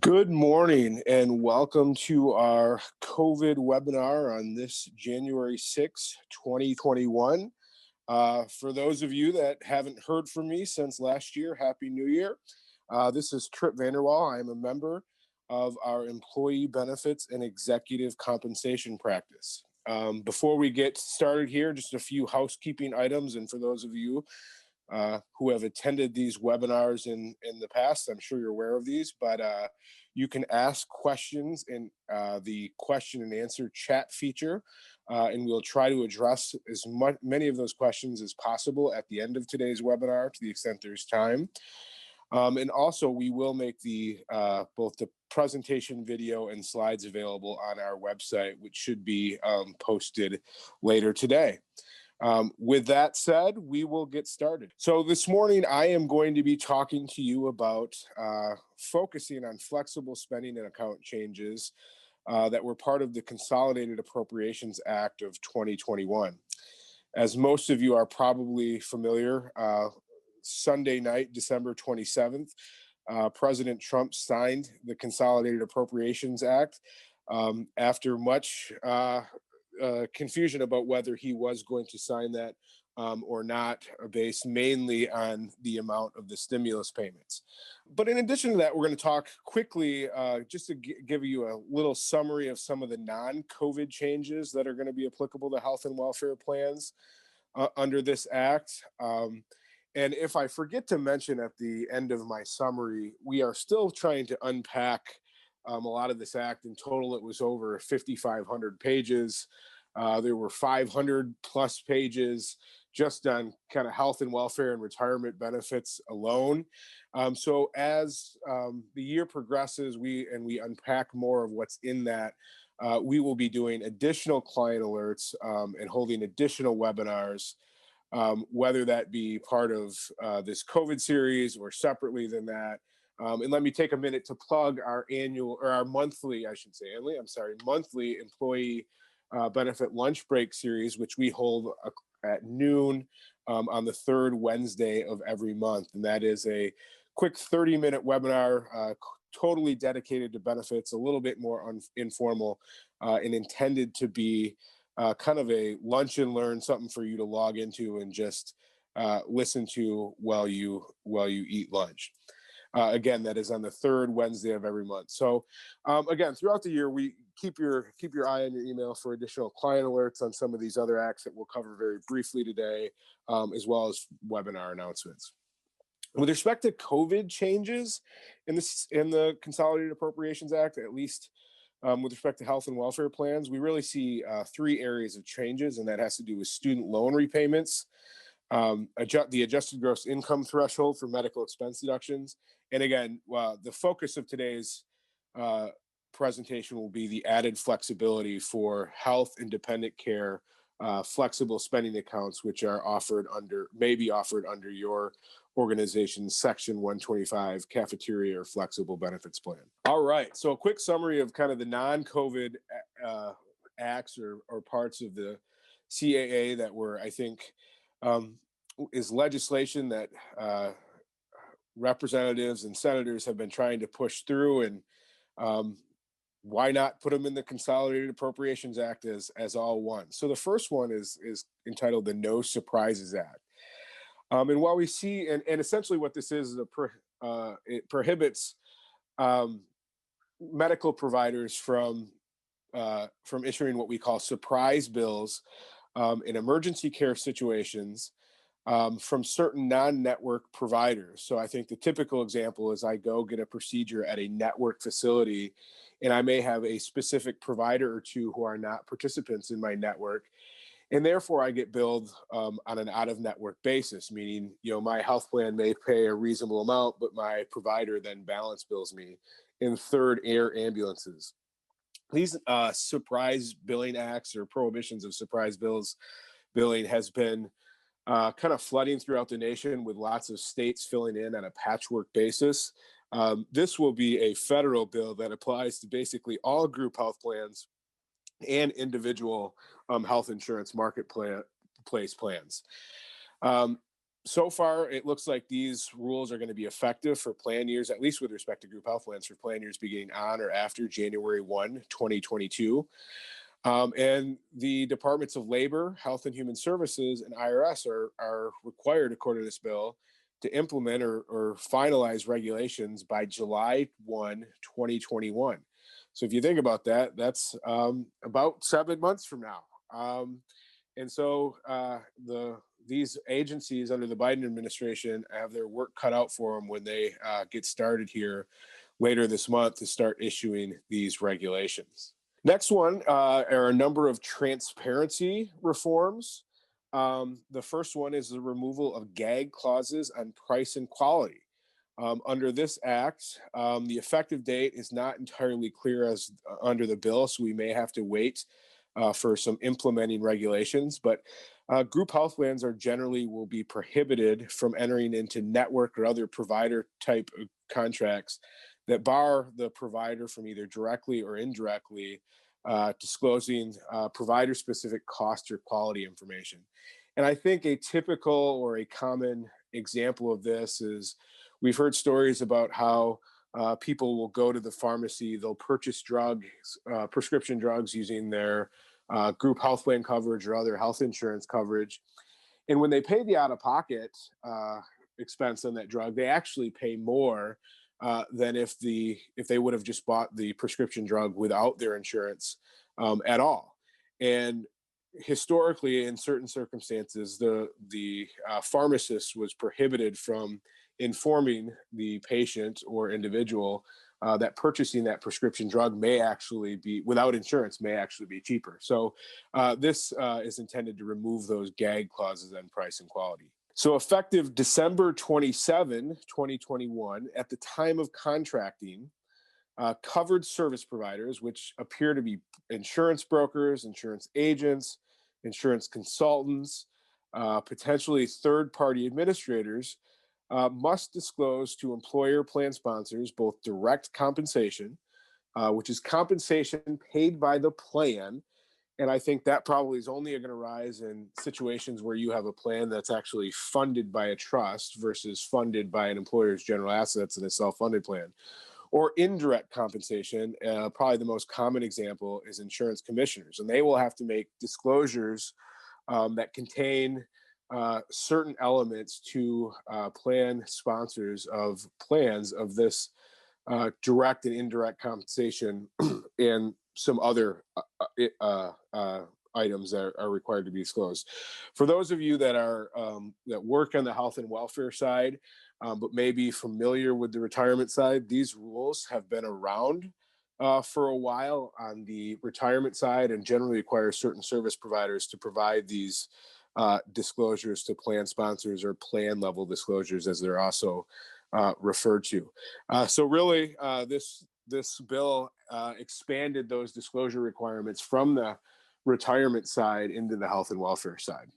Good morning and welcome to our COVID webinar on this January 6, 2021. For those of you that haven't heard from me since last year, Happy New Year. This is Tripp VanderWal. I am a member of our Employee Benefits and Executive Compensation Practice. Before we get started here, just a few housekeeping items. And for those of you who have attended these webinars in the past, I'm sure you're aware of these, but you can ask questions in the question and answer chat feature, and we'll try to address many of those questions as possible at the end of today's webinar to the extent there's time. And also we will make both the presentation video and slides available on our website, which should be posted later today. With that said, we will get started. So this morning, I am going to be talking to you about focusing on flexible spending and account changes that were part of the Consolidated Appropriations Act of 2021. As most of you are probably familiar, Sunday night, December 27th, President Trump signed the Consolidated Appropriations Act after much confusion about whether he was going to sign that or not, based mainly on the amount of the stimulus payments. But in addition to that, we're going to talk quickly, just to give you a little summary of some of the non-COVID changes that are going to be applicable to health and welfare plans under this act. And if I forget to mention at the end of my summary, we are still trying to unpack a lot of this act. In total, it was over 5,500 pages. There were 500 plus pages just on kind of health and welfare and retirement benefits alone. So as the year progresses, we unpack more of what's in that, we will be doing additional client alerts and holding additional webinars, whether that be part of this COVID series or separately than that. And let me take a minute to plug our monthly employee benefit lunch break series, which we hold at noon on the third Wednesday of every month. And that is a quick 30-minute webinar, totally dedicated to benefits, a little bit more informal, and intended to be kind of a lunch and learn, something for you to log into and just listen to while you eat lunch. Again, that is on the third Wednesday of every month. So again, throughout the year, we keep your eye on your email for additional client alerts on some of these other acts that we'll cover very briefly today, as well as webinar announcements. With respect to COVID changes in the Consolidated Appropriations Act, at least with respect to health and welfare plans, we really see three areas of changes, and that has to do with student loan repayments, the adjusted gross income threshold for medical expense deductions. And again, the focus of today's presentation will be the added flexibility for health and dependent care flexible spending accounts, which are may be offered under your organization's Section 125 cafeteria or flexible benefits plan. All right, so a quick summary of kind of the non-COVID acts or parts of the CAA that were, I think, is legislation that representatives and senators have been trying to push through, and why not put them in the Consolidated Appropriations Act as all one? So the first one is entitled the No Surprises Act. And while we see, and essentially what this is it prohibits medical providers from issuing what we call surprise bills in emergency care situations from certain non-network providers. So I think the typical example is I go get a procedure at a network facility, and I may have a specific provider or two who are not participants in my network, and therefore I get billed on an out-of-network basis, meaning my health plan may pay a reasonable amount, but my provider then balance bills me in third air ambulances. These surprise billing acts or prohibitions of surprise billing has been kind of flooding throughout the nation, with lots of states filling in on a patchwork basis. This will be a federal bill that applies to basically all group health plans and individual health insurance marketplace plans. So far, it looks like these rules are going to be effective for plan years, at least with respect to group health plans, for plan years beginning on or after January 1, 2022. And the Departments of Labor, Health and Human Services, and IRS are required, according to this bill, to implement or finalize regulations by July 1, 2021. So if you think about that, that's about 7 months from now. And so these agencies under the Biden administration have their work cut out for them when they get started here later this month to start issuing these regulations. Next one are a number of transparency reforms. The first one is the removal of gag clauses on price and quality. Under this act, the effective date is not entirely clear as under the bill, so we may have to wait for some implementing regulations, but group health plans are generally will be prohibited from entering into network or other provider type of contracts that bar the provider from either directly or indirectly disclosing provider specific cost or quality information. And I think a typical or a common example of this is we've heard stories about how people will go to the pharmacy, they'll purchase drugs, prescription drugs using their group health plan coverage or other health insurance coverage. And when they pay the out-of-pocket expense on that drug, they actually pay more than if they would have just bought the prescription drug without their insurance at all. And historically, in certain circumstances, the pharmacist was prohibited from informing the patient or individual that purchasing that prescription drug may actually be, without insurance, may actually be cheaper. So this is intended to remove those gag clauses on price and quality. So effective December 27, 2021, at the time of contracting, covered service providers, which appear to be insurance brokers, insurance agents, insurance consultants, potentially third-party administrators, must disclose to employer plan sponsors both direct compensation, which is compensation paid by the plan. And I think that probably is only going to rise in situations where you have a plan that's actually funded by a trust versus funded by an employer's general assets in a self-funded plan. Or indirect compensation, probably the most common example is insurance commissioners. And they will have to make disclosures that contain certain elements to plan sponsors of plans of this direct and indirect compensation and some other items that are required to be disclosed. For those of you that are that work on the health and welfare side, but may be familiar with the retirement side, these rules have been around for a while on the retirement side and generally require certain service providers to provide these disclosures to plan sponsors, or plan level disclosures as they're also referred to. So really this bill expanded those disclosure requirements from the retirement side into the health and welfare side.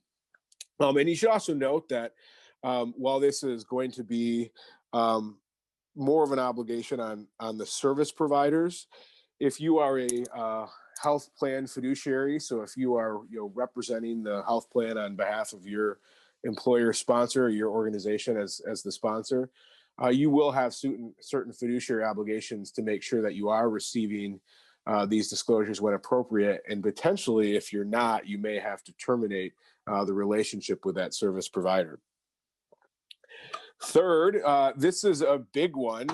And you should also note that while this is going to be more of an obligation on the service providers, if you are a health plan fiduciary, so if you are representing the health plan on behalf of your employer sponsor or your organization as the sponsor, you will have certain fiduciary obligations to make sure that you are receiving these disclosures when appropriate, and potentially, if you're not, you may have to terminate the relationship with that service provider. Third, this is a big one,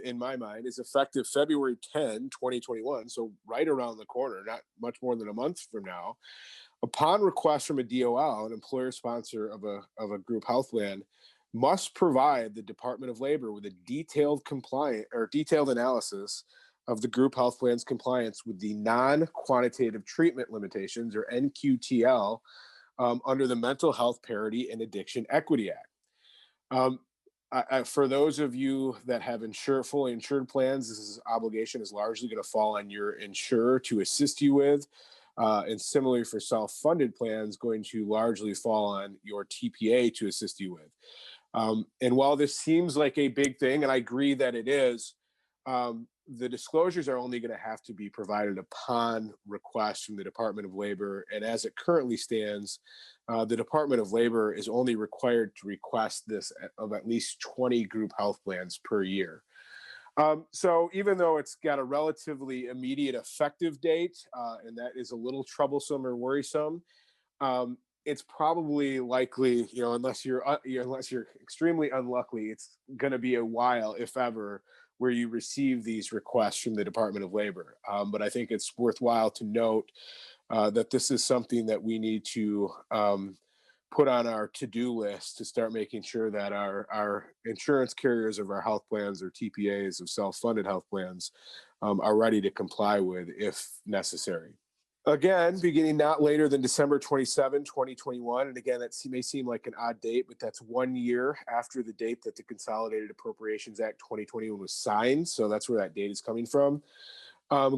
in my mind, is effective February 10, 2021, so right around the corner, not much more than a month from now. Upon request from a DOL, an employer sponsor of a group health plan, must provide the Department of Labor with a detailed analysis of the group health plan's compliance with the non-quantitative treatment limitations, or NQTL, under the Mental Health Parity and Addiction Equity Act. For those of you that have fully insured plans, this obligation is largely going to fall on your insurer to assist you with. And similarly for self-funded plans, going to largely fall on your TPA to assist you with. And while this seems like a big thing, and I agree that it is, the disclosures are only going to have to be provided upon request from the Department of Labor. And as it currently stands, the Department of Labor is only required to request this of at least 20 group health plans per year. So even though it's got a relatively immediate effective date, and that is a little troublesome or worrisome, it's probably likely, unless you're extremely unlucky, it's going to be a while, if ever, where you receive these requests from the Department of Labor. But I think it's worthwhile to note that this is something that we need to put on our to-do list to start making sure that our insurance carriers of our health plans or TPAs of self-funded health plans are ready to comply with if necessary. Again, beginning not later than December 27, 2021. And again, that may seem like an odd date, but that's 1 year after the date that the Consolidated Appropriations Act 2021 was signed. So that's where that date is coming from.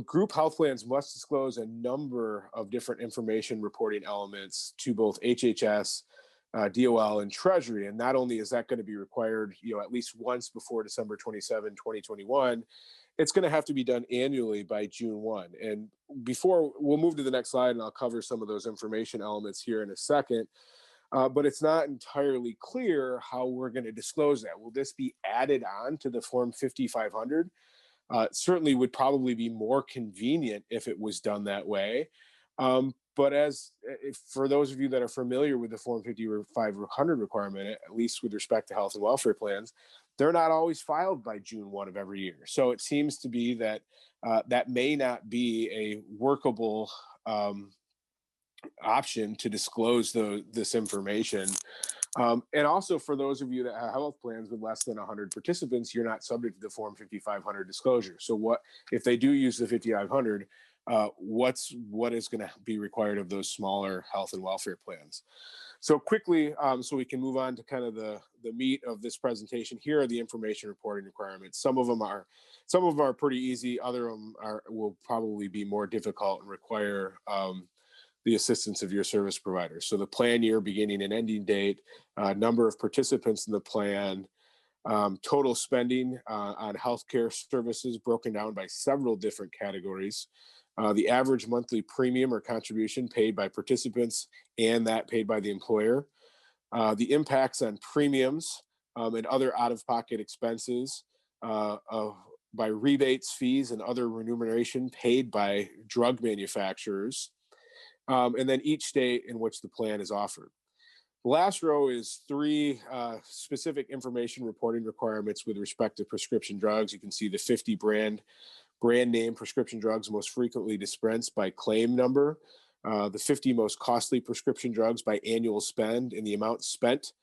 Group health plans must disclose a number of different information reporting elements to both HHS, DOL, and Treasury. And not only is that going to be required, at least once before December 27, 2021, it's going to have to be done annually by June 1. And before we'll move to the next slide, and I'll cover some of those information elements here in a second. But it's not entirely clear how we're going to disclose that. Will this be added on to the Form 5500? It certainly would probably be more convenient if it was done that way. But for those of you that are familiar with the Form 5500 requirement, at least with respect to health and welfare plans, they're not always filed by June 1 of every year. So it seems to be that that may not be a workable option to disclose this information. And also for those of you that have health plans with less than 100 participants, you're not subject to the Form 5500 disclosure. So what if they do use the 5500? What is going to be required of those smaller health and welfare plans? So quickly, so we can move on to kind of the meat of this presentation. Here are the information reporting requirements. Some of them are pretty easy. Other of them will probably be more difficult and require the assistance of your service provider. So the plan year, beginning and ending date, number of participants in the plan, total spending on healthcare services broken down by several different categories, the average monthly premium or contribution paid by participants and that paid by the employer, the impacts on premiums and other out-of-pocket expenses by rebates, fees, and other remuneration paid by drug manufacturers, and then each state in which the plan is offered. The last row is 3 specific information reporting requirements with respect to prescription drugs. You can see the 50 brand name prescription drugs most frequently dispensed by claim number, the 50 most costly prescription drugs by annual spend and the amount spent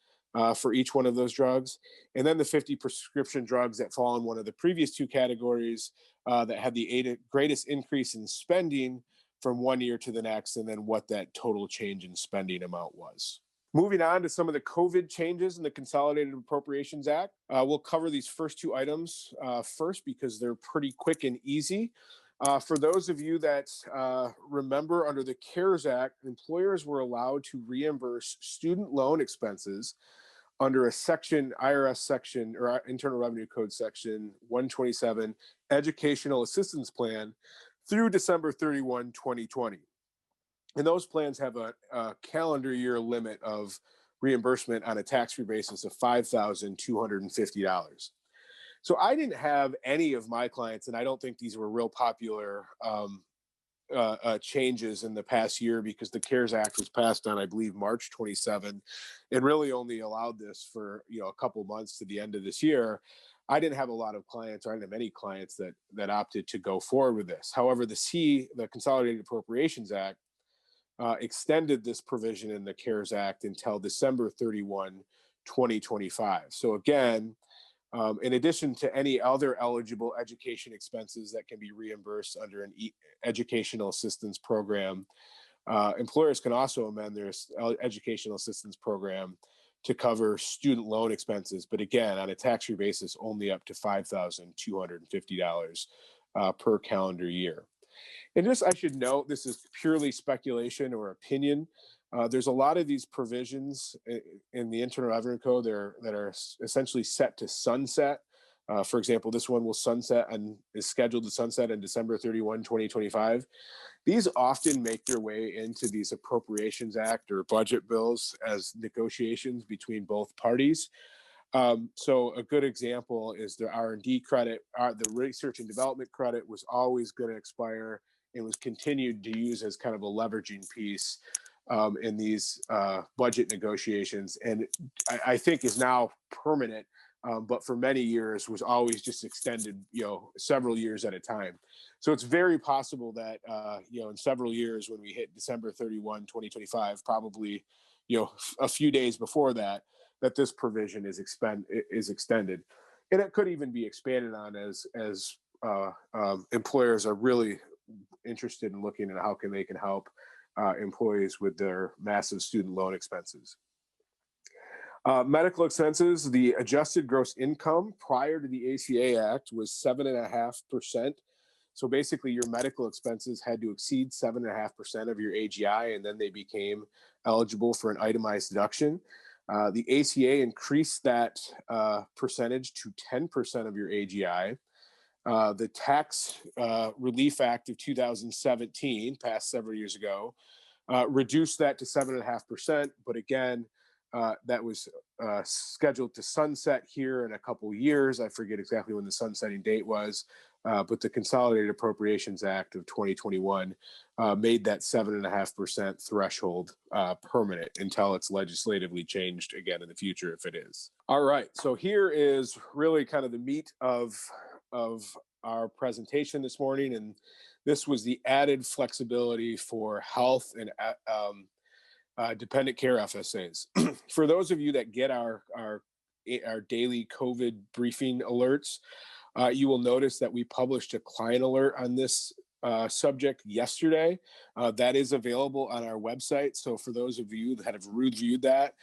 for each one of those drugs, and then the 50 prescription drugs that fall in one of the previous 2 categories that had the greatest increase in spending from 1 year to the next, and then what that total change in spending amount was. Moving on to some of the COVID changes in the Consolidated Appropriations Act. We'll cover these first 2 items first because they're pretty quick and easy. For those of you that remember, under the CARES Act, employers were allowed to reimburse student loan expenses under a IRS section, or Internal Revenue Code section 127, Educational Assistance Plan, through December 31, 2020. And those plans have a calendar year limit of reimbursement on a tax-free basis of $5,250. So I didn't have any of my clients, and I don't think these were real popular changes in the past year, because the CARES Act was passed on, I believe, March 27, and really only allowed this for a couple months to the end of this year. I didn't have a lot of clients, or I didn't have any clients that opted to go forward with this. However, the Consolidated Appropriations Act extended this provision in the CARES Act until December 31, 2025. So again, in addition to any other eligible education expenses that can be reimbursed under an educational assistance program, employers can also amend their educational assistance program to cover student loan expenses, but again, on a tax-free basis, only up to $5,250 per calendar year. And just, I should note, this is purely speculation or opinion. There's a lot of these provisions in the Internal Revenue Code that are essentially set to sunset For example, this one will sunset and is scheduled to sunset on December 31, 2025. These often make their way into these Appropriations Act or budget bills as negotiations between both parties. So a good example is the R&D credit. The research and development credit was always going to expire and was continued to use as kind of a leveraging piece in these budget negotiations, and I think is now permanent. But for many years was always just extended, several years at a time. So it's very possible that, in several years when we hit December 31, 2025, probably, a few days before that, that this provision is extended. And it could even be expanded on as employers are really interested in looking at how they can help employees with their massive student loan expenses. Medical expenses, the adjusted gross income prior to the ACA Act was 7.5%. So basically your medical expenses had to exceed 7.5% of your AGI, and then they became eligible for an itemized deduction. The ACA increased that percentage to 10% of your AGI. The Tax Relief Act of 2017, passed several years ago, reduced that to 7.5%, but again, that was scheduled to sunset here in a couple of years. I forget exactly when the sunsetting date was, but the Consolidated Appropriations Act of 2021 made that 7.5% threshold permanent until it's legislatively changed again in the future, if it is. All right, so here is really kind of the meat of our presentation this morning, and this was the added flexibility for health and dependent care FSAs. For those of you that get our daily COVID briefing alerts, you will notice that we published a client alert on this subject yesterday. That is available on our website. So for those of you that have reviewed that,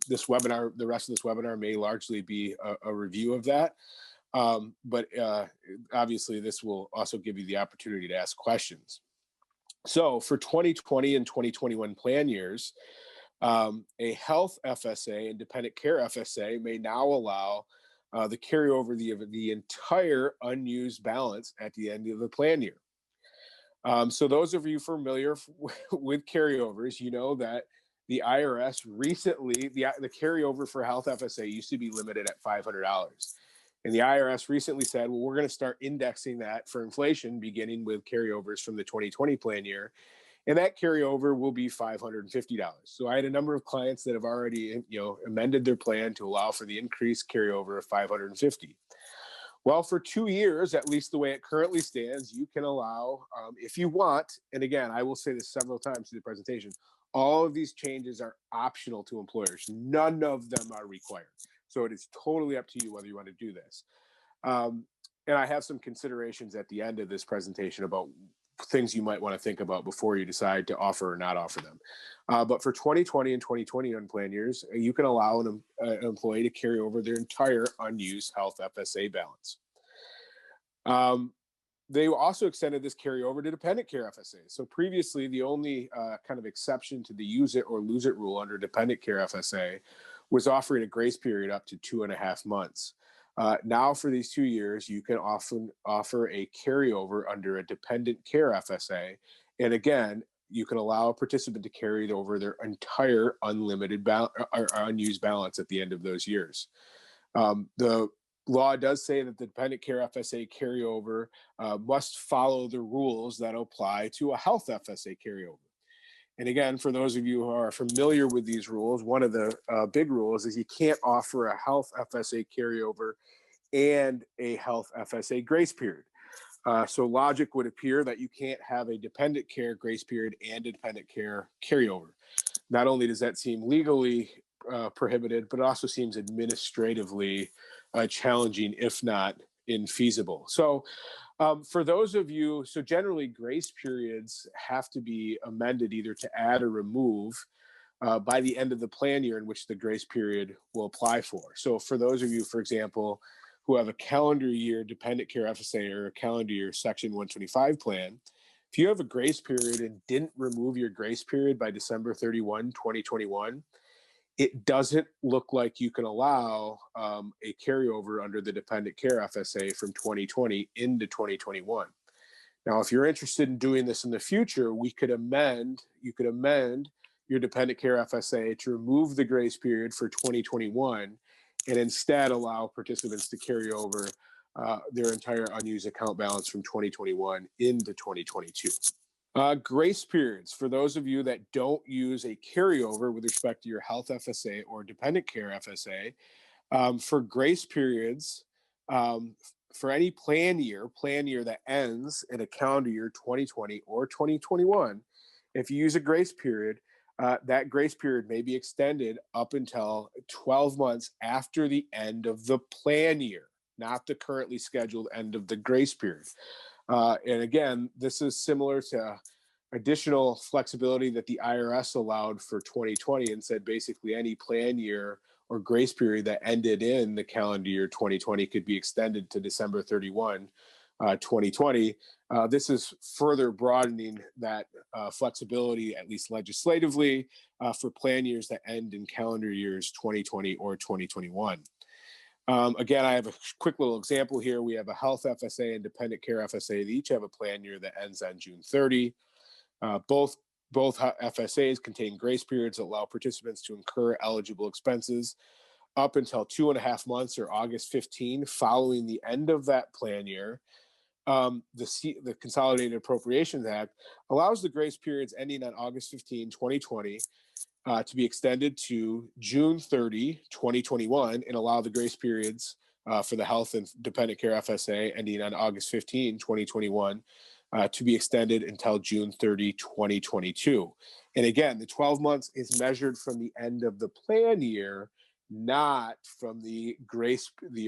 this webinar, the rest of this webinar may largely be a review of that. But obviously this will also give you the opportunity to ask questions. So for 2020 and 2021 plan years, a health FSA and dependent care FSA may now allow the carryover the entire unused balance at the end of the plan year. So those of you familiar with carryovers, you know that the IRS recently, the carryover for health FSA used to be limited at $500. And the IRS recently said, well, we're going to start indexing that for inflation, beginning with carryovers from the 2020 plan year. And that carryover will be $550. So I had a number of clients that have already, amended their plan to allow for the increased carryover of $550. Well, for 2 years, at least the way it currently stands, you can allow, if you want, and again, I will say this several times through the presentation, all of these changes are optional to employers. None of them are required. So it is totally up to you whether you want to do this. And I have some considerations at the end of this presentation about things you might want to think about before you decide to offer or not offer them. But for 2020 and 2021 plan years, you can allow an employee to carry over their entire unused health FSA balance. They also extended this carryover to dependent care FSA. So previously, the only kind of exception to the use it or lose it rule under dependent care FSA was offering a grace period up to 2.5 months. Now for these 2 years, you can often offer a carryover under a dependent care FSA. And again, you can allow a participant to carry over their entire unlimited or unused balance at the end of those years. The law does say that the dependent care FSA carryover must follow the rules that apply to a health FSA carryover. And again, for those of you who are familiar with these rules, one of the big rules is you can't offer a health FSA carryover and a health FSA grace period. So logic would appear that you can't have a dependent care grace period and a dependent care carryover. Not only does that seem legally prohibited, but it also seems administratively challenging, if not infeasible. So for those of you, so generally grace periods have to be amended either to add or remove by the end of the plan year in which the grace period will apply for. So for those of you, for example, who have a calendar year dependent care FSA or a calendar year Section 125 plan, if you have a grace period and didn't remove your grace period by December 31, 2021, it doesn't look like you can allow a carryover under the dependent care FSA from 2020 into 2021. Now, if you're interested in doing this in the future, you could amend your dependent care FSA to remove the grace period for 2021 and instead allow participants to carry over their entire unused account balance from 2021 into 2022. Grace periods. For those of you that don't use a carryover with respect to your health FSA or dependent care FSA, for grace periods, for any plan year that ends in a calendar year 2020 or 2021, if you use a grace period, that grace period may be extended up until 12 months after the end of the plan year, not the currently scheduled end of the grace period. And again, this is similar to additional flexibility that the IRS allowed for 2020 and said basically any plan year or grace period that ended in the calendar year 2020 could be extended to December 31, 2020. This is further broadening that flexibility, at least legislatively, for plan years that end in calendar years 2020 or 2021. Again, I have a quick little example here. We have a health FSA and dependent care FSA. They each have a plan year that ends on June 30. Both FSAs contain grace periods that allow participants to incur eligible expenses up until 2.5 months or August 15 following the end of that plan year. The Consolidated Appropriations Act allows the grace periods ending on August 15, 2020 to be extended to June 30, 2021, and allow the grace periods for the health and dependent care FSA ending on August 15, 2021 to be extended until June 30, 2022. And again, the 12 months is measured from the end of the plan year, not from the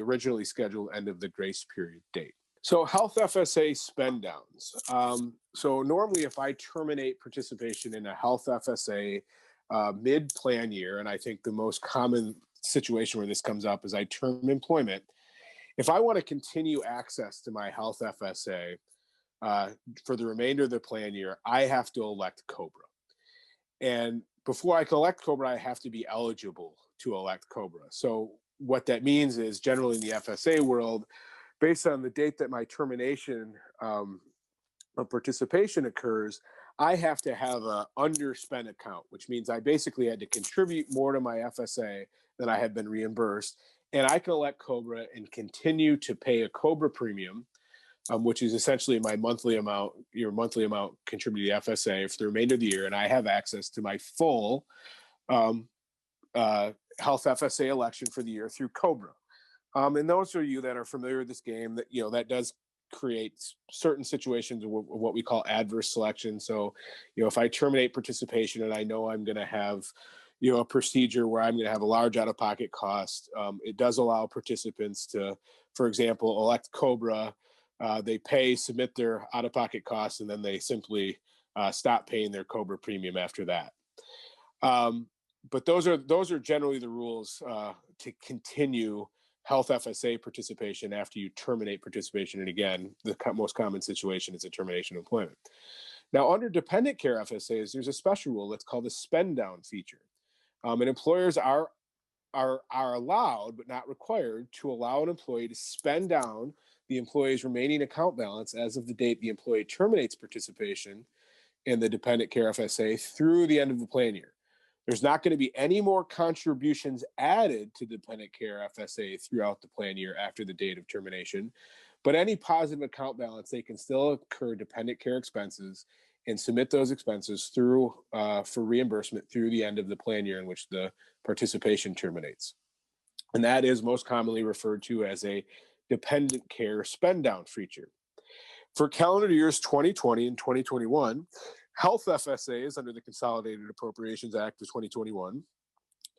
originally scheduled end of the grace period date. So health FSA spend downs. So normally if I terminate participation in a health FSA mid-plan year, and I think the most common situation where this comes up is I term employment. If I want to continue access to my health FSA for the remainder of the plan year, I have to elect COBRA. And before I can elect COBRA, I have to be eligible to elect COBRA. So what that means is generally in the FSA world, based on the date that my termination of participation occurs, I have to have an underspent account, which means I basically had to contribute more to my FSA than I had been reimbursed. And I can elect COBRA and continue to pay a COBRA premium, which is essentially my monthly amount, your monthly amount contributed to FSA for the remainder of the year. And I have access to my full health FSA election for the year through COBRA. And those of you that are familiar with this game, that does create certain situations of what we call adverse selection. So, if I terminate participation and I know I'm going to have, a procedure where I'm going to have a large out-of-pocket cost, it does allow participants to, for example, elect COBRA. They submit their out-of-pocket costs, and then they simply stop paying their COBRA premium after that. But those are generally the rules to continue health FSA participation after you terminate participation. And again, the most common situation is a termination of employment. Now, under dependent care FSAs, there's a special rule that's called the spend down feature. And employers are allowed, but not required, to allow an employee to spend down the employee's remaining account balance as of the date the employee terminates participation in the dependent care FSA through the end of the plan year. There's not going to be any more contributions added to dependent care FSA throughout the plan year after the date of termination, but any positive account balance, they can still incur dependent care expenses and submit those expenses through for reimbursement through the end of the plan year in which the participation terminates. And that is most commonly referred to as a dependent care spend down feature. For calendar years 2020 and 2021, health FSAs under the Consolidated Appropriations Act of 2021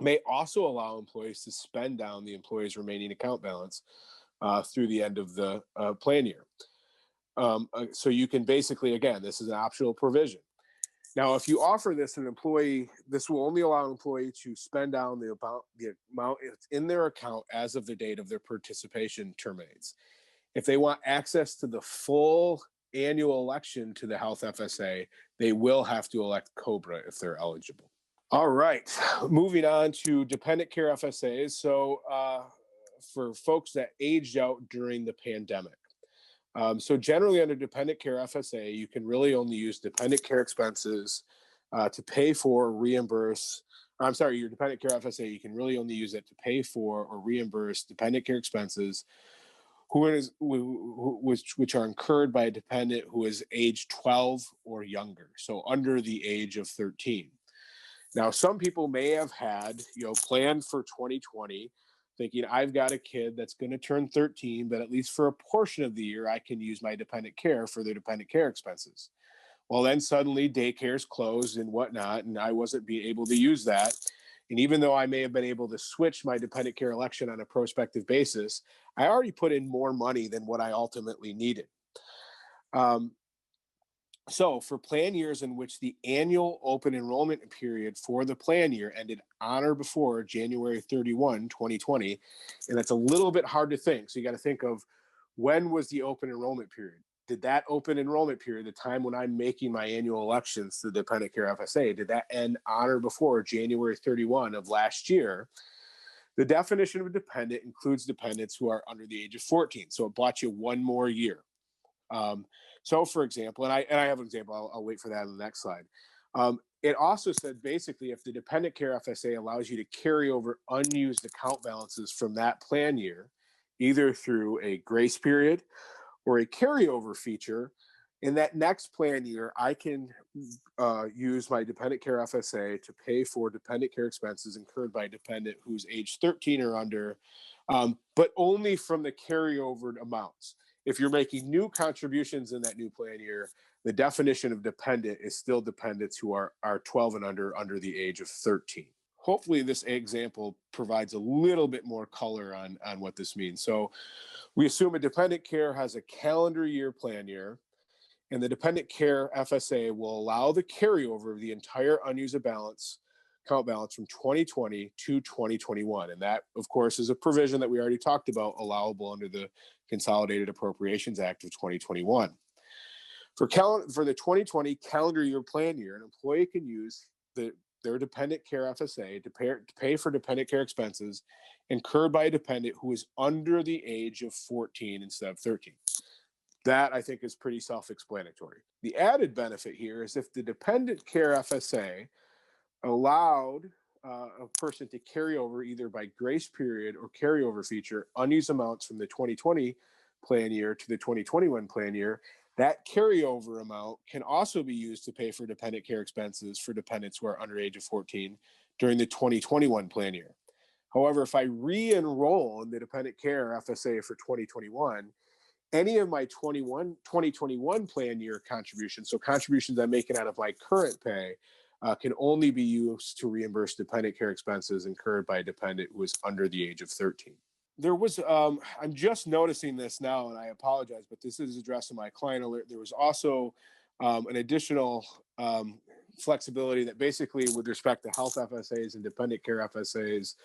may also allow employees to spend down the employee's remaining account balance through the end of the plan year. So you can basically, again, this is an optional provision. Now, if you offer this an employee, this will only allow an employee to spend down the amount in their account as of the date of their participation terminates. If they want access to the full annual election to the health FSA, they will have to elect COBRA if they're eligible. All right, moving on to dependent care FSAs. So for folks that aged out during the pandemic. So generally under dependent care FSA, you can really only use dependent care expenses to pay for, reimburse. I'm sorry, your dependent care FSA, you can really only use it to pay for or reimburse dependent care expenses which are incurred by a dependent who is age 12 or younger, so under the age of 13. Now, some people may have had, planned for 2020, thinking I've got a kid that's going to turn 13, but at least for a portion of the year, I can use my dependent care for their dependent care expenses. Well, then suddenly daycare's closed and whatnot, and I wasn't being able to use that. And even though I may have been able to switch my dependent care election on a prospective basis, I already put in more money than what I ultimately needed. So for plan years in which the annual open enrollment period for the plan year ended on or before January 31, 2020, and that's a little bit hard to think. So you got to think of, when was the open enrollment period? Did that open enrollment period, the time when I'm making my annual elections to the dependent care FSA, did that end on or before January 31 of last year? The definition of a dependent includes dependents who are under the age of 14. So it bought you one more year. So, for example, and I have an example. I'll wait for that on the next slide. It also said basically if the dependent care FSA allows you to carry over unused account balances from that plan year, either through a grace period or a carryover feature, in that next plan year, I can use my dependent care FSA to pay for dependent care expenses incurred by a dependent who's age 13 or under, but only from the carryover amounts. If you're making new contributions in that new plan year, the definition of dependent is still dependents who are 12 and under the age of 13. Hopefully this example provides a little bit more color on what this means. So we assume a dependent care has a calendar year plan year, and the dependent care FSA will allow the carryover of the entire unused account balance from 2020 to 2021. And that, of course, is a provision that we already talked about, allowable under the Consolidated Appropriations Act of 2021. For the 2020 calendar year plan year, an employee can use their dependent care FSA to pay for dependent care expenses incurred by a dependent who is under the age of 14 instead of 13. That, I think, is pretty self-explanatory. The added benefit here is if the dependent care FSA allowed a person to carry over either by grace period or carryover feature unused amounts from the 2020 plan year to the 2021 plan year, that carryover amount can also be used to pay for dependent care expenses for dependents who are under age of 14 during the 2021 plan year. However, if I re-enroll in the dependent care FSA for 2021, any of my 2021 plan year contributions, so contributions I'm making out of my current pay, can only be used to reimburse dependent care expenses incurred by a dependent who is under the age of 13. There was, I'm just noticing this now, and I apologize, but this is addressed in my client alert. There was also an additional flexibility that basically, with respect to health FSAs and dependent care FSAs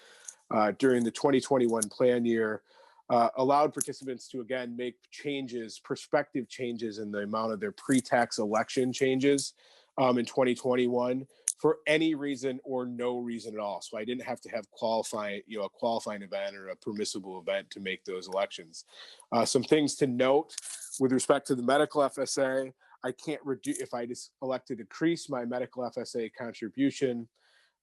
during the 2021 plan year, allowed participants to, again, make prospective changes in the amount of their pre-tax election changes in 2021 for any reason or no reason at all. So I didn't have to have a qualifying event or a permissible event to make those elections. Some things to note with respect to the medical FSA: I can't reduce, if I just elect to decrease my medical FSA contribution,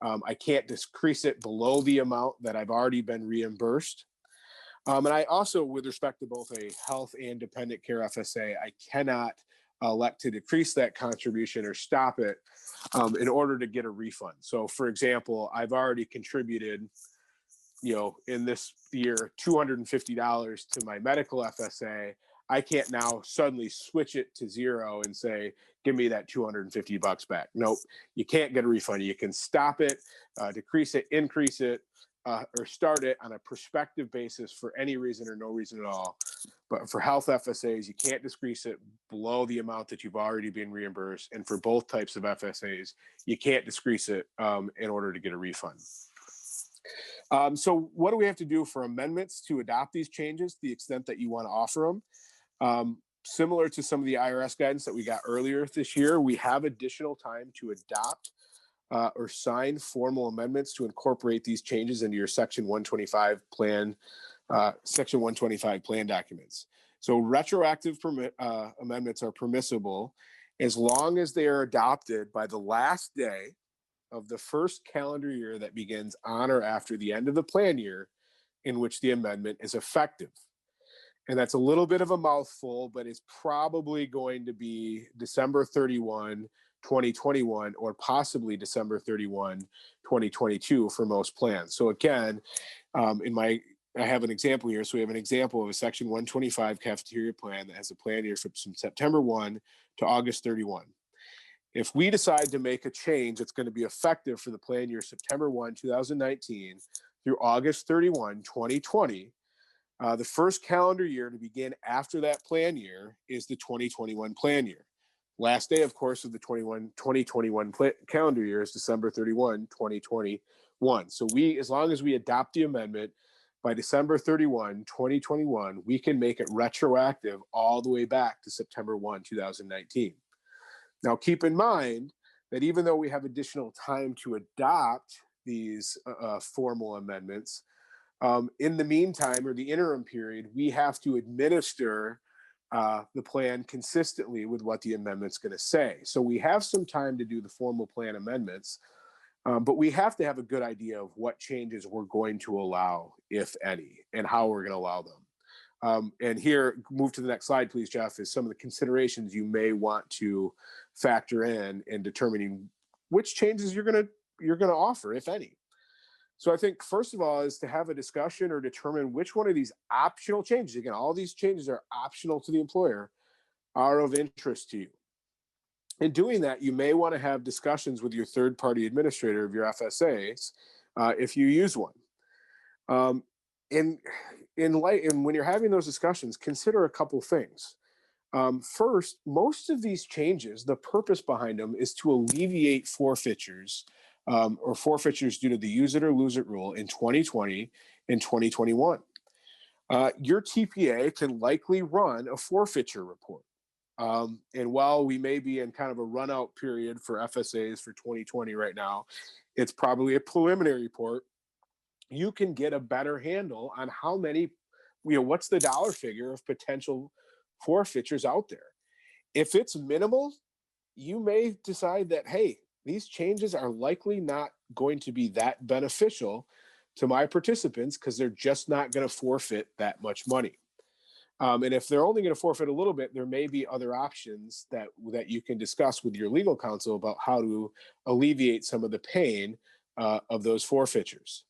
I can't decrease it below the amount that I've already been reimbursed. And I also, with respect to both a health and dependent care FSA, I cannot elect to decrease that contribution or stop it in order to get a refund. So, for example, I've already contributed, in this year, $250 to my medical FSA. I can't now suddenly switch it to zero and say, give me that $250 back. Nope, you can't get a refund. You can stop it, decrease it, increase it, or start it on a prospective basis for any reason or no reason at all. But for health FSAs, you can't decrease it below the amount that you've already been reimbursed. And for both types of FSAs, you can't decrease it in order to get a refund. So what do we have to do for amendments to adopt these changes to the extent that you want to offer them? Similar to some of the IRS guidance that we got earlier this year, we have additional time to adopt or sign formal amendments to incorporate these changes into your Section 125 plan, Section 125 plan documents. So retroactive amendments are permissible as long as they are adopted by the last day of the first calendar year that begins on or after the end of the plan year in which the amendment is effective. And that's a little bit of a mouthful, but it's probably going to be December 31, 2021, or possibly December 31, 2022 for most plans. So again, I have an example here. So we have an example of a Section 125 cafeteria plan that has a plan year from September 1 to August 31. If we decide to make a change that's going to be effective for the plan year September 1, 2019 through August 31, 2020, the first calendar year to begin after that plan year is the 2021 plan year. Last day, of course, of the 2021 calendar year is December 31, 2021. So as long as we adopt the amendment by December 31, 2021, we can make it retroactive all the way back to September 1, 2019. Now, keep in mind that even though we have additional time to adopt these formal amendments, in the meantime, or the interim period, we have to administer the plan consistently with what the amendment's going to say. So we have some time to do the formal plan amendments, but we have to have a good idea of what changes we're going to allow, if any, and how we're going to allow them. And here, move to the next slide, please, Jeff, is some of the considerations you may want to factor in determining which changes you're going to offer, if any. So I think, first of all, is to have a discussion or determine which one of these optional changes, again, all these changes are optional to the employer, are of interest to you. In doing that, you may want to have discussions with your third-party administrator of your FSAs if you use one. And when you're having those discussions, consider a couple things. First, most of these changes, the purpose behind them is to alleviate forfeitures or forfeitures due to the use it or lose it rule in 2020 and 2021. Your TPA can likely run a forfeiture report. And while we may be in kind of a run out period for FSAs for 2020 right now, it's probably a preliminary report. You can get a better handle on how many, what's the dollar figure of potential forfeitures out there. If it's minimal, you may decide that, hey, these changes are likely not going to be that beneficial to my participants because they're just not going to forfeit that much money. And if they're only going to forfeit a little bit, there may be other options that you can discuss with your legal counsel about how to alleviate some of the pain of those forfeitures.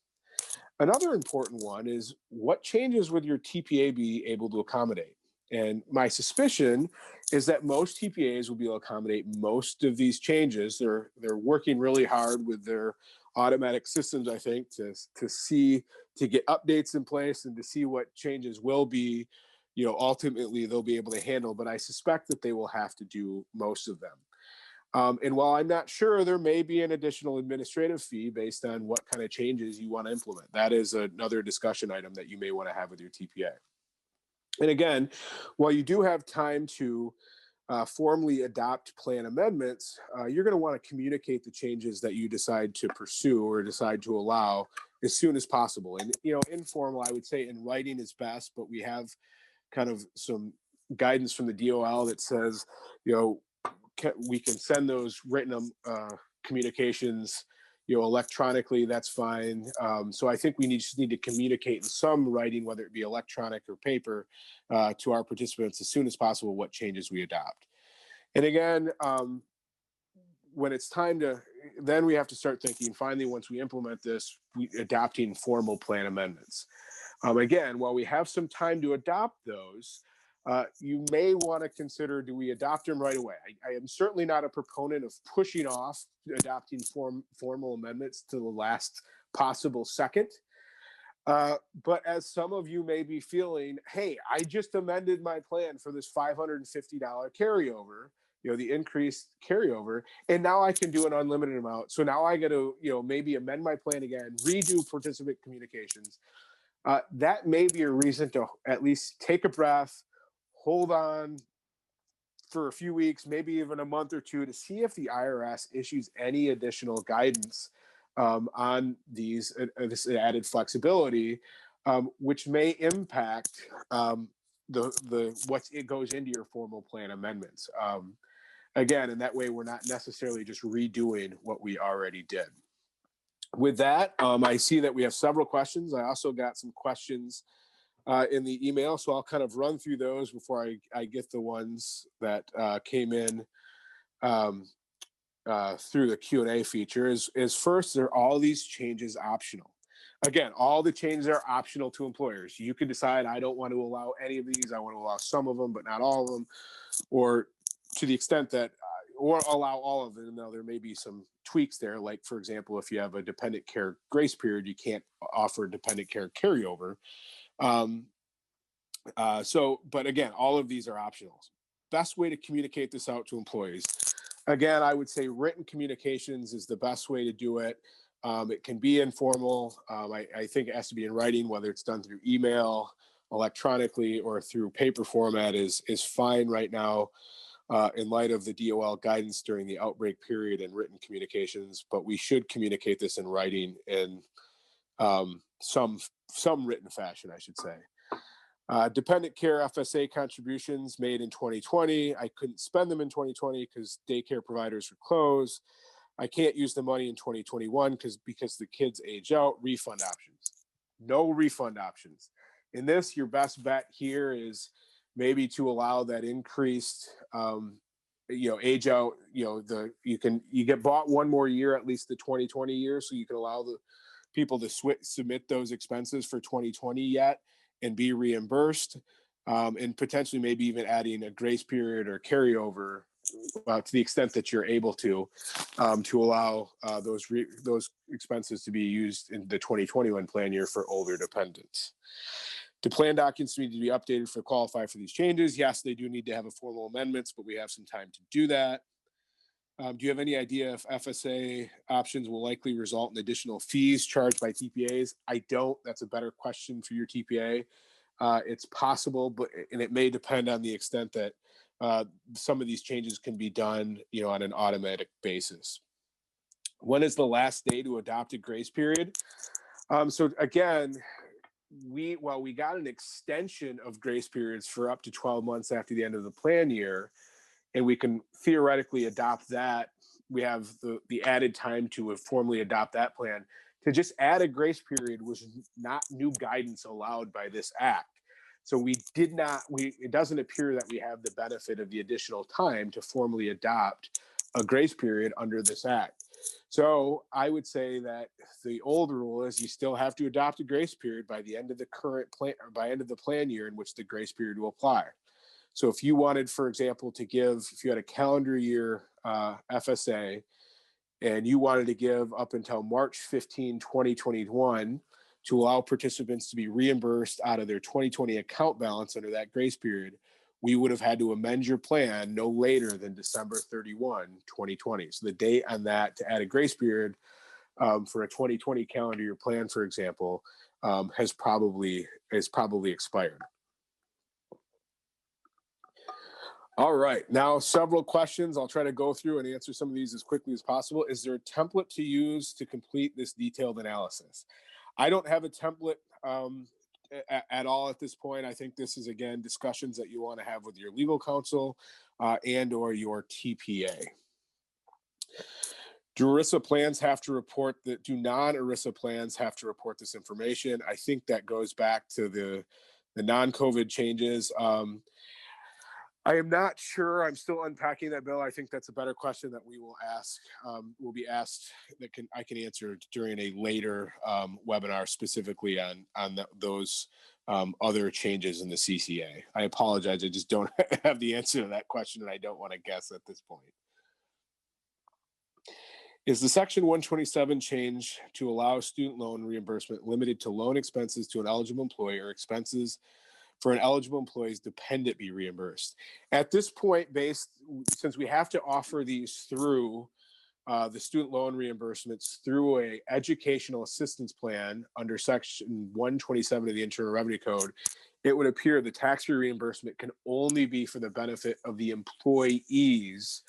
Another important one is what changes would your TPA be able to accommodate? And my suspicion is that most TPAs will be able to accommodate most of these changes. They're working really hard with their automatic systems, I think, to get updates in place and to see what changes will be, ultimately they'll be able to handle. But I suspect that they will have to do most of them. And while I'm not sure, there may be an additional administrative fee based on what kind of changes you want to implement. That is another discussion item that you may want to have with your TPA. And again, while you do have time to formally adopt plan amendments, you're going to want to communicate the changes that you decide to pursue or decide to allow as soon as possible. And, informal, I would say in writing is best, but we have kind of some guidance from the DOL that says, we can send those written communications, electronically, that's fine. So I think we just need to communicate in some writing, whether it be electronic or paper, to our participants as soon as possible what changes we adopt. And again, when it's time then we have to start thinking, finally, once we implement this, adopting formal plan amendments. Again, while we have some time to adopt those, you may want to consider, do we adopt them right away? I am certainly not a proponent of pushing off adopting formal amendments to the last possible second. But as some of you may be feeling, hey, I just amended my plan for this $550 carryover, the increased carryover, and now I can do an unlimited amount. So now I got to, maybe amend my plan again, redo participant communications. That may be a reason to at least take a breath, hold on, for a few weeks, maybe even a month or two, to see if the IRS issues any additional guidance on this added flexibility, which may impact the what it goes into your formal plan amendments. Again, and that way we're not necessarily just redoing what we already did. With that, I see that we have several questions. I also got some questions in the email, so I'll kind of run through those before I get the ones that came in through the Q&A feature. Is first, are all these changes optional? Again, all the changes are optional to employers. You can decide, I don't want to allow any of these. I want to allow some of them, but not all of them, or to the extent that, or allow all of them. Now, there may be some tweaks there. Like, for example, if you have a dependent care grace period, you can't offer dependent care carryover. But again, all of these are optional. Best way to communicate this out to employees. Again, I would say written communications is the best way to do it. It can be informal. I think it has to be in writing, whether it's done through email, electronically, or through paper format is fine right now in light of the DOL guidance during the outbreak period and written communications. But we should communicate this in writing in some written fashion, I should say. Dependent care FSA contributions made in 2020. I couldn't spend them in 2020 because daycare providers were closed. I can't use the money in 2021 because the kids age out. Refund options. No refund options. In this, your best bet here is maybe to allow that increased age out. You get bought one more year, at least the 2020 year, so you can allow the people to submit those expenses for 2020 yet and be reimbursed, and potentially maybe even adding a grace period or carryover to the extent that you're able to allow those expenses to be used in the 2021 plan year for older dependents. Do plan documents need to be updated for qualify for these changes? Yes, they do need to have a formal amendments, but we have some time to do that. Do you have any idea if FSA options will likely result in additional fees charged by TPAs? I don't. That's a better question for your TPA. It's possible, and it may depend on the extent that some of these changes can be done, on an automatic basis. When is the last day to adopt a grace period? So again, we got an extension of grace periods for up to 12 months after the end of the plan year, and we can theoretically adopt that. We have the added time to formally adopt that plan. To just add a grace period was not new guidance allowed by this act. So it doesn't appear that we have the benefit of the additional time to formally adopt a grace period under this act. So I would say that the old rule is you still have to adopt a grace period by the end of the current plan, or by end of the plan year in which the grace period will apply. So if you wanted, for example, if you had a calendar year FSA and you wanted to give up until March 15, 2021 to allow participants to be reimbursed out of their 2020 account balance under that grace period, we would have had to amend your plan no later than December 31, 2020. So the date on that to add a grace period for a 2020 calendar year plan, for example, has probably expired. All right, now several questions. I'll try to go through and answer some of these as quickly as possible. Is there a template to use to complete this detailed analysis? I don't have a template at all at this point. I think this is, again, discussions that you want to have with your legal counsel and or your TPA. Do non-ERISA plans have to report this information? I think that goes back to the non-COVID changes. I am not sure. I'm still unpacking that bill. I think that's a better question that we will ask. Will be asked that I can answer during a later webinar specifically on those other changes in the CCA. I apologize. I just don't have the answer to that question, and I don't want to guess at this point. Is the Section 127 change to allow student loan reimbursement limited to loan expenses to an eligible employee or expenses for an eligible employee's dependent be reimbursed? At this point, since we have to offer these through the student loan reimbursements through a educational assistance plan under Section 127 of the Internal Revenue Code, it would appear the tax-free reimbursement can only be for the benefit of the employee's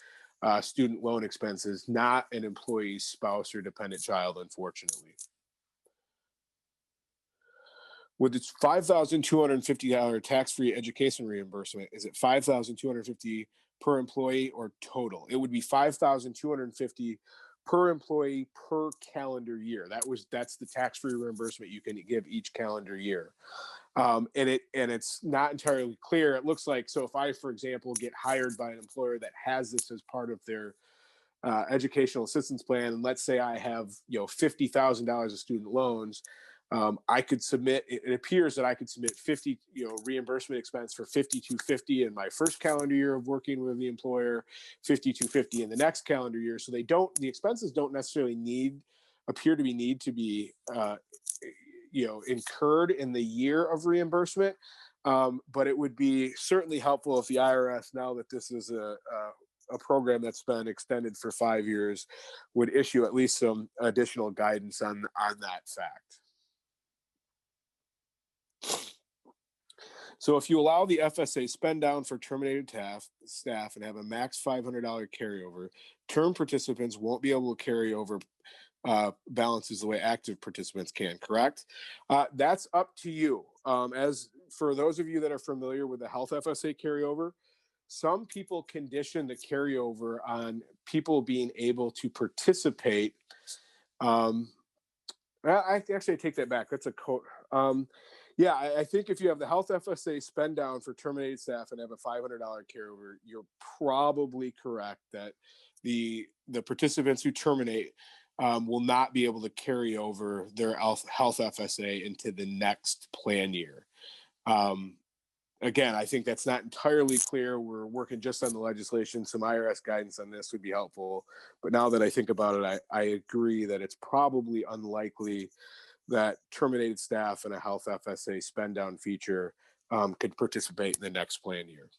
student loan expenses, not an employee's spouse or dependent child, unfortunately. With its $5,250 tax-free education reimbursement, is it $5,250 per employee or total? It would be $5,250 per employee per calendar year. That's the tax-free reimbursement you can give each calendar year. And it's not entirely clear. It looks like, so if I, for example, get hired by an employer that has this as part of their educational assistance plan, and let's say I have $50,000 of student loans, I could submit. It appears that I could submit 50 reimbursement expense for 5,250 in my first calendar year of working with the employer, 5,250 in the next calendar year. So the expenses don't necessarily appear to need to be incurred in the year of reimbursement. But it would be certainly helpful if the IRS, now that this is a program that's been extended for 5 years, would issue at least some additional guidance on that fact. So if you allow the FSA spend down for terminated staff and have a max $500 carryover, term participants won't be able to carry over balances the way active participants can, correct? That's up to you. As for those of you that are familiar with the health FSA carryover, some people condition the carryover on people being able to participate. I take that back. That's a quote. I think if you have the health FSA spend down for terminated staff and have a $500 carryover, you're probably correct that the participants who terminate will not be able to carry over their health FSA into the next plan year. Again, I think that's not entirely clear. We're working just on the legislation. Some IRS guidance on this would be helpful. But now that I think about it, I agree that it's probably unlikely that terminated staff and a health FSA spend down feature could participate in the next plan year.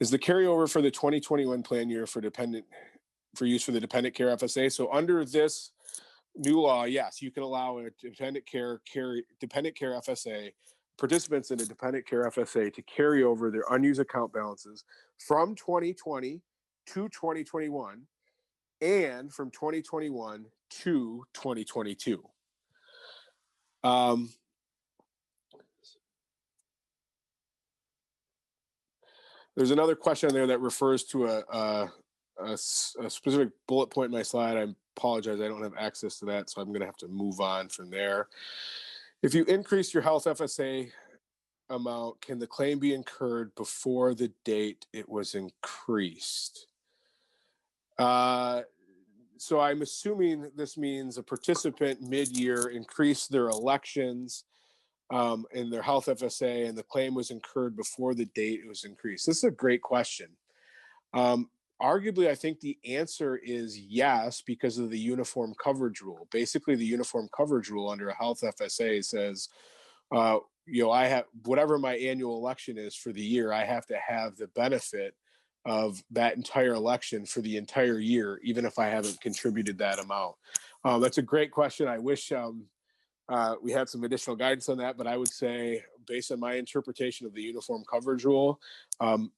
Is the carryover for the 2021 plan year for use for the dependent care FSA? So under this new law, yes, you can allow a dependent care FSA, participants in a dependent care FSA, to carry over their unused account balances from 2020 to 2021 and from 2021 to 2022. There's another question there that refers to a specific bullet point in my slide. I apologize, I don't have access to that, so I'm going to have to move on from there. If you increase your health FSA amount, can the claim be incurred before the date it was increased? So I'm assuming this means a participant mid-year increased their elections in their health FSA, and the claim was incurred before the date it was increased. This is a great question. Arguably, I think the answer is yes, because of the uniform coverage rule. Basically, the uniform coverage rule under a health FSA says, I have whatever my annual election is for the year, I have to have the benefit of that entire election for the entire year, even if I haven't contributed that amount. That's a great question. I wish we had some additional guidance on that, but I would say, based on my interpretation of the uniform coverage rule,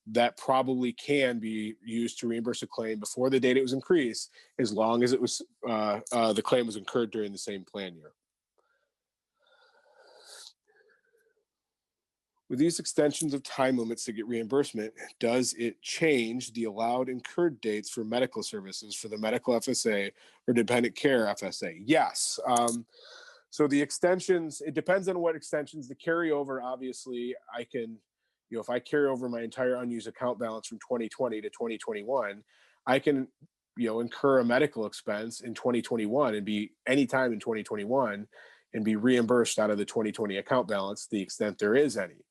that probably can be used to reimburse a claim before the date it was increased, as long as it was the claim was incurred during the same plan year. With these extensions of time limits to get reimbursement, does it change the allowed incurred dates for medical services for the medical FSA or dependent care FSA? Yes. So the extensions, it depends on what extensions. The carryover, obviously, I can, if I carry over my entire unused account balance from 2020 to 2021, I can, incur a medical expense in 2021 and be anytime in 2021 and be reimbursed out of the 2020 account balance to the extent there is any.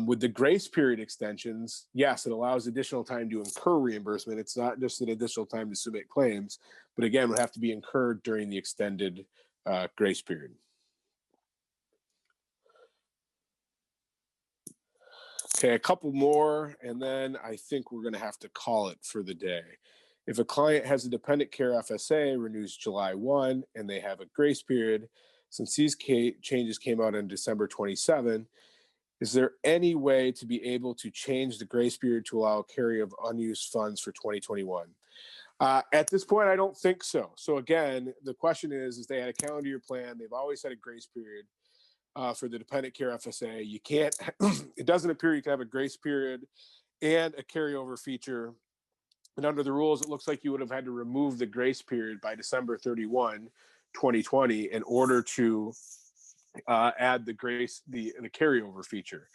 With the grace period extensions, yes, it allows additional time to incur reimbursement. It's not just an additional time to submit claims, but again, would have to be incurred during the extended grace period. Okay, a couple more, and then I think we're going to have to call it for the day. If a client has a dependent care FSA, renews July 1, and they have a grace period, since these changes came out on December 27, is there any way to be able to change the grace period to allow carry of unused funds for 2021? At this point, I don't think so. So again, the question is they had a calendar year plan. They've always had a grace period for the dependent care FSA. You can't, it doesn't appear you can have a grace period and a carryover feature. And under the rules, it looks like you would have had to remove the grace period by December 31, 2020 in order to add the carryover feature.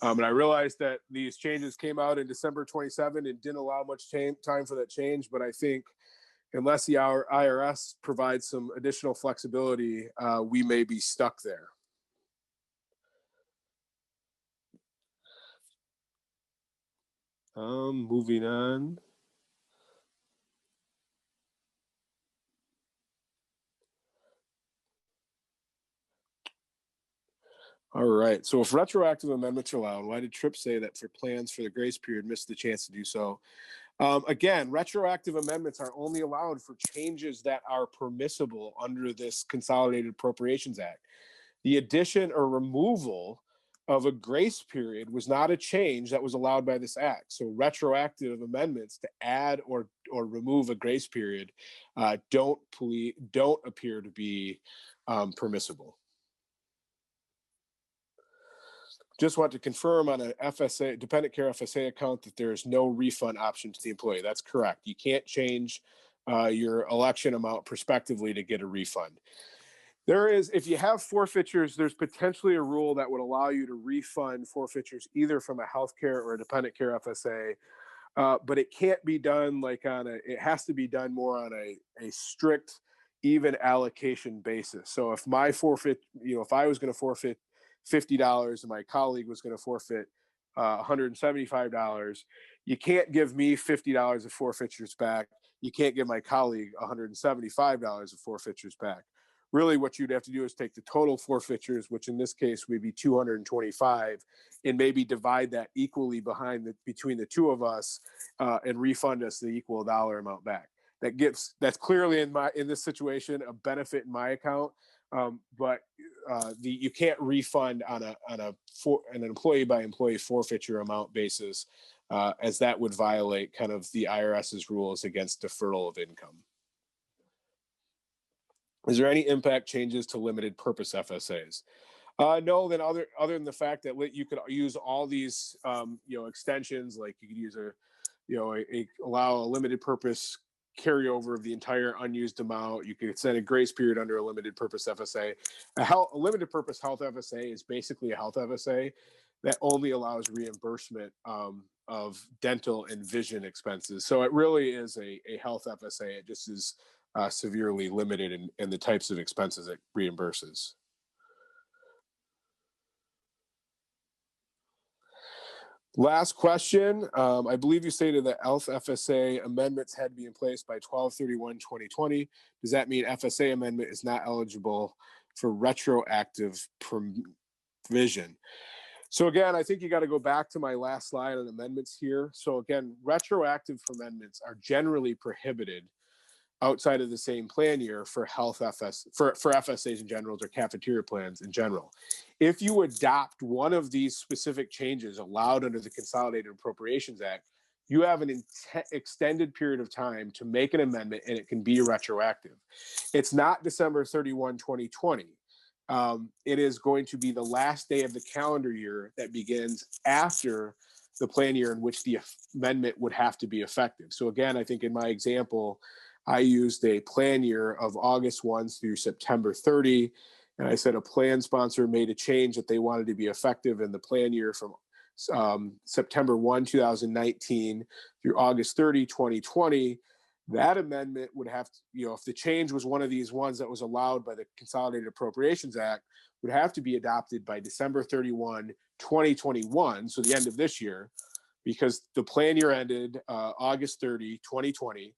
And I realized that these changes came out in December 27 and didn't allow much time for that change. But I think unless the IRS provides some additional flexibility, we may be stuck there. Moving on. All right. So if retroactive amendments are allowed, why did Tripp say that for plans for the grace period missed the chance to do so? Again, retroactive amendments are only allowed for changes that are permissible under this Consolidated Appropriations Act. The addition or removal of a grace period was not a change that was allowed by this act. So retroactive amendments to add or remove a grace period don't appear to be permissible. Just want to confirm on an FSA, dependent care FSA account, that there is no refund option to the employee. That's correct. You can't change your election amount prospectively to get a refund. There is, if you have forfeitures, there's potentially a rule that would allow you to refund forfeitures either from a healthcare or a dependent care FSA, but it can't be done like it has to be done more on a strict, even allocation basis. So if my forfeit, if I was going to forfeit $50 and my colleague was going to forfeit $175, you can't give me $50 of forfeitures back. You can't give my colleague $175 of forfeitures back. Really, what you'd have to do is take the total forfeitures, which in this case would be $225, and maybe divide that equally between the two of us, and refund us the equal dollar amount back. That's clearly in this situation a benefit in my account. But you can't refund on an employee by employee forfeiture amount basis, as that would violate kind of the IRS's rules against deferral of income. Is there any impact changes to limited purpose FSAs? No, then other than the fact that you could use all these extensions, like you could use allow a limited purpose carryover of the entire unused amount. You could extend a grace period under a limited purpose FSA. A limited purpose health FSA is basically a health FSA that only allows reimbursement of dental and vision expenses. So it really is a health FSA. It just is severely limited in the types of expenses it reimburses. Last question. I believe you stated that health FSA amendments had to be in place by 12/31/2020. Does that mean FSA amendment is not eligible for retroactive provision? So again, I think you got to go back to my last slide on amendments here. So again, retroactive amendments are generally prohibited outside of the same plan year for for FSAs in general, or cafeteria plans in general. If you adopt one of these specific changes allowed under the Consolidated Appropriations Act, you have an extended period of time to make an amendment, and it can be retroactive. It's not December 31, 2020. It is going to be the last day of the calendar year that begins after the plan year in which the amendment would have to be effective. So again, I think in my example, I used a plan year of August 1 through September 30, and I said a plan sponsor made a change that they wanted to be effective in the plan year from September 1, 2019 through August 30, 2020. That amendment would have to, if the change was one of these ones that was allowed by the Consolidated Appropriations Act, would have to be adopted by December 31, 2021, so the end of this year, because the plan year ended August 30, 2020.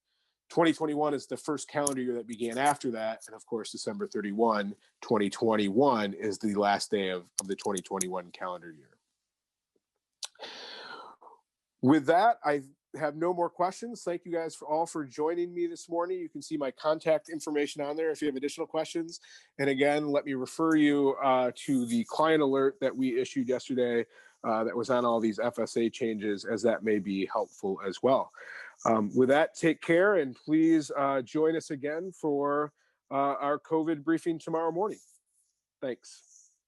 2021 is the first calendar year that began after that. And of course, December 31, 2021 is the last day of the 2021 calendar year. With that, have no more questions. Thank you guys all for joining me this morning. You can see my contact information on there if you have additional questions. And again, let me refer you to the client alert that we issued yesterday that was on all these FSA changes, as that may be helpful as well. With that, take care, and please join us again for our COVID briefing tomorrow morning. Thanks.